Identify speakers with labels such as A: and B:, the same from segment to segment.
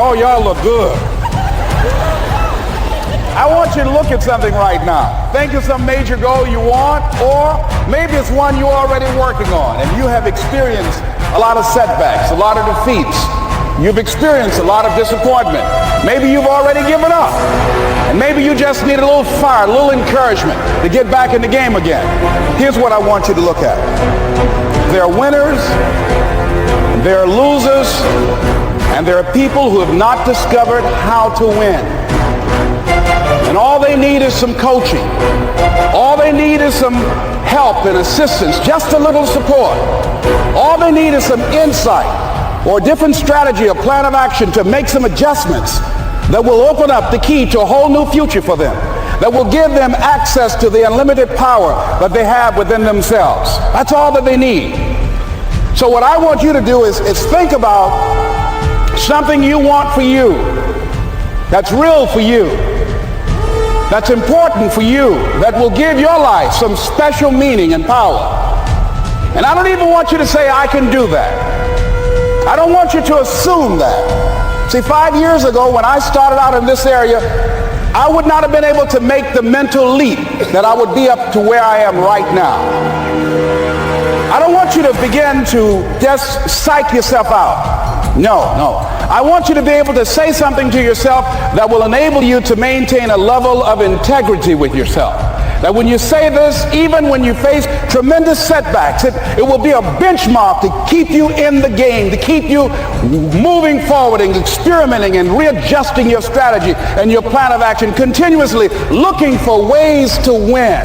A: Oh, y'all look good. I want you to look at something right now. Think of some major goal you want, or maybe it's one you're already working on and you have experienced a lot of setbacks, a lot of defeats. You've experienced a lot of disappointment. Maybe you've already given up. And maybe you just need a little fire, a little encouragement to get back in the game again. Here's what I want you to look at. There are winners, there are losers, and there are people who have not discovered how to win. And all they need is some coaching. All they need is some help and assistance, just a little support. All they need is some insight or a different strategy, a plan of action to make some adjustments that will open up the key to a whole new future for them, that will give them access to the unlimited power that they have within themselves. That's all that they need. So what I want you to do is think about something you want for you, that's real for you, that's important for you, that will give your life some special meaning and power. And I don't even want you to say, I can do that. I don't want you to assume that. See, 5 years ago when I started out in this area, I would not have been able to make the mental leap that I would be up to where I am right now. I don't want you to begin to just psych yourself out. No. I want you to be able to say something to yourself that will enable you to maintain a level of integrity with yourself. That when you say this, even when you face tremendous setbacks, it will be a benchmark to keep you in the game, to keep you moving forward and experimenting and readjusting your strategy and your plan of action, continuously looking for ways to win.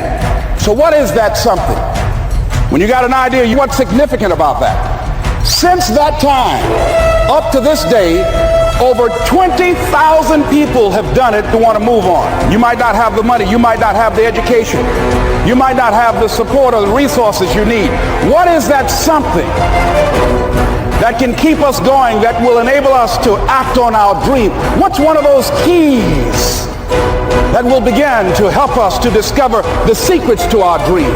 A: So what is that something? When you got an idea, what's significant about that? Since that time, up to this day, over 20,000 people have done it to want to move on. You might not have the money, you might not have the education, you might not have the support or the resources you need. What is that something that can keep us going, that will enable us to act on our dream? What's one of those keys that will begin to help us to discover the secrets to our dream?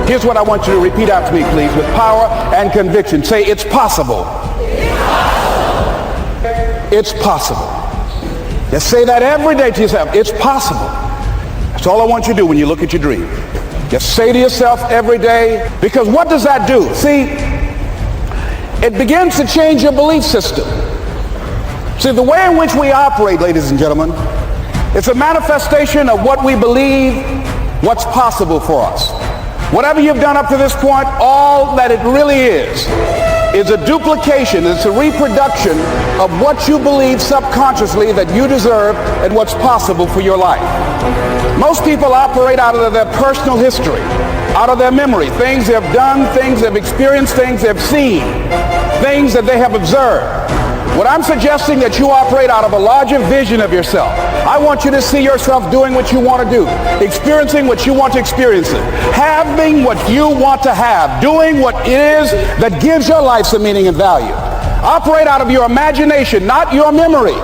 A: Here's what I want you to repeat after me, please, with power and conviction. Say, it's possible. It's possible. Just say that every day to yourself. It's possible. That's all I want you to do when you look at your dream. Just say to yourself every day, because what does that do? See, it begins to change your belief system. See, the way in which we operate, ladies and gentlemen, it's a manifestation of what we believe, what's possible for us. Whatever you've done up to this point, all that it really is a duplication, it's a reproduction of what you believe subconsciously that you deserve and what's possible for your life. Most people operate out of their personal history, out of their memory, things they've done, things they've experienced, things they've seen, things that they have observed. What I'm suggesting that you operate out of a larger vision of yourself. I want you to see yourself doing what you want to do, experiencing what you want to experience, having what you want to have, doing what it is that gives your life some meaning and value. Operate out of your imagination, not your memory.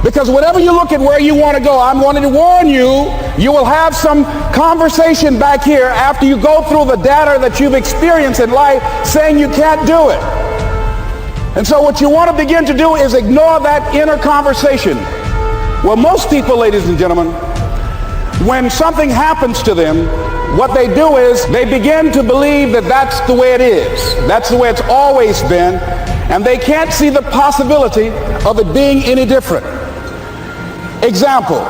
A: Because whenever you look at where you want to go, I'm wanting to warn you, you will have some conversation back here after you go through the data that you've experienced in life saying you can't do it. And so what you want to begin to do is ignore that inner conversation. Well, most people, ladies and gentlemen, when something happens to them, what they do is they begin to believe that that's the way it is. That's the way it's always been. And they can't see the possibility of it being any different. Example,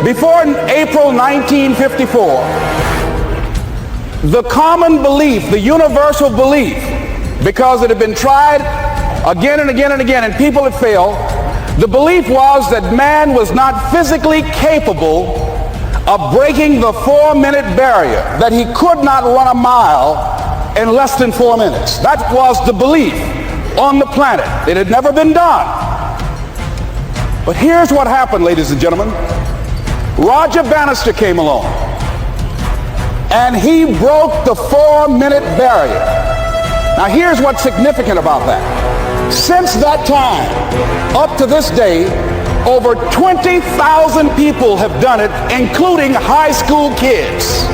A: before April 1954, the common belief, the universal belief, because it had been tried again and again and again, and people had failed, the belief was that man was not physically capable of breaking the 4-minute barrier, that he could not run a mile in less than 4 minutes. That was the belief on the planet. It had never been done. But here's what happened, ladies and gentlemen. Roger Bannister came along, and he broke the 4-minute barrier. Now here's what's significant about that. Since that time, up to this day, over 20,000 people have done it, including high school kids.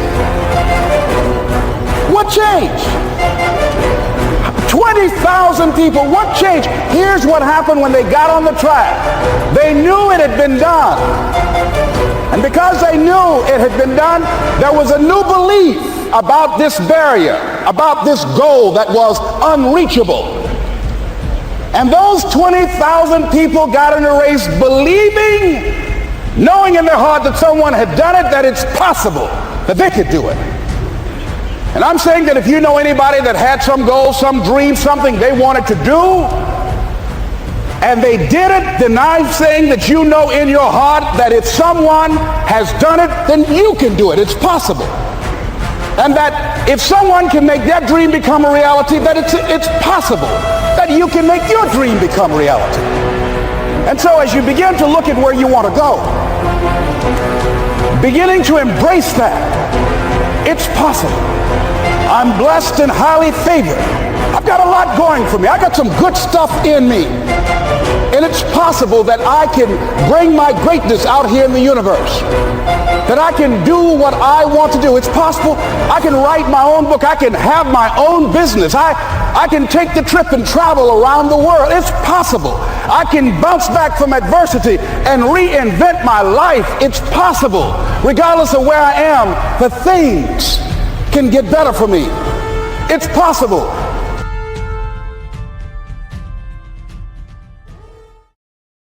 A: What changed? 20,000 people. What changed? Here's what happened when they got on the track. They knew it had been done. And because they knew it had been done, there was a new belief about this barrier, about this goal that was unreachable. And those 20,000 people got in a race believing, knowing in their heart that someone had done it, that it's possible that they could do it. And I'm saying that if you know anybody that had some goal, some dream, something they wanted to do, and they did it, then I'm saying that you know in your heart that if someone has done it, then you can do it. It's possible. And that if someone can make their dream become a reality, that it's possible that you can make your dream become reality. And so as you begin to look at where you want to go, beginning to embrace that, it's possible. I'm blessed and highly favored. I've got a lot going for me. I got some good stuff in me. And it's possible that I can bring my greatness out here in the universe. That I can do what I want to do. It's possible I can write my own book. I can have my own business. I can take the trip and travel around the world. It's possible. I can bounce back from adversity and reinvent my life. It's possible. Regardless of where I am, the things can get better for me. It's possible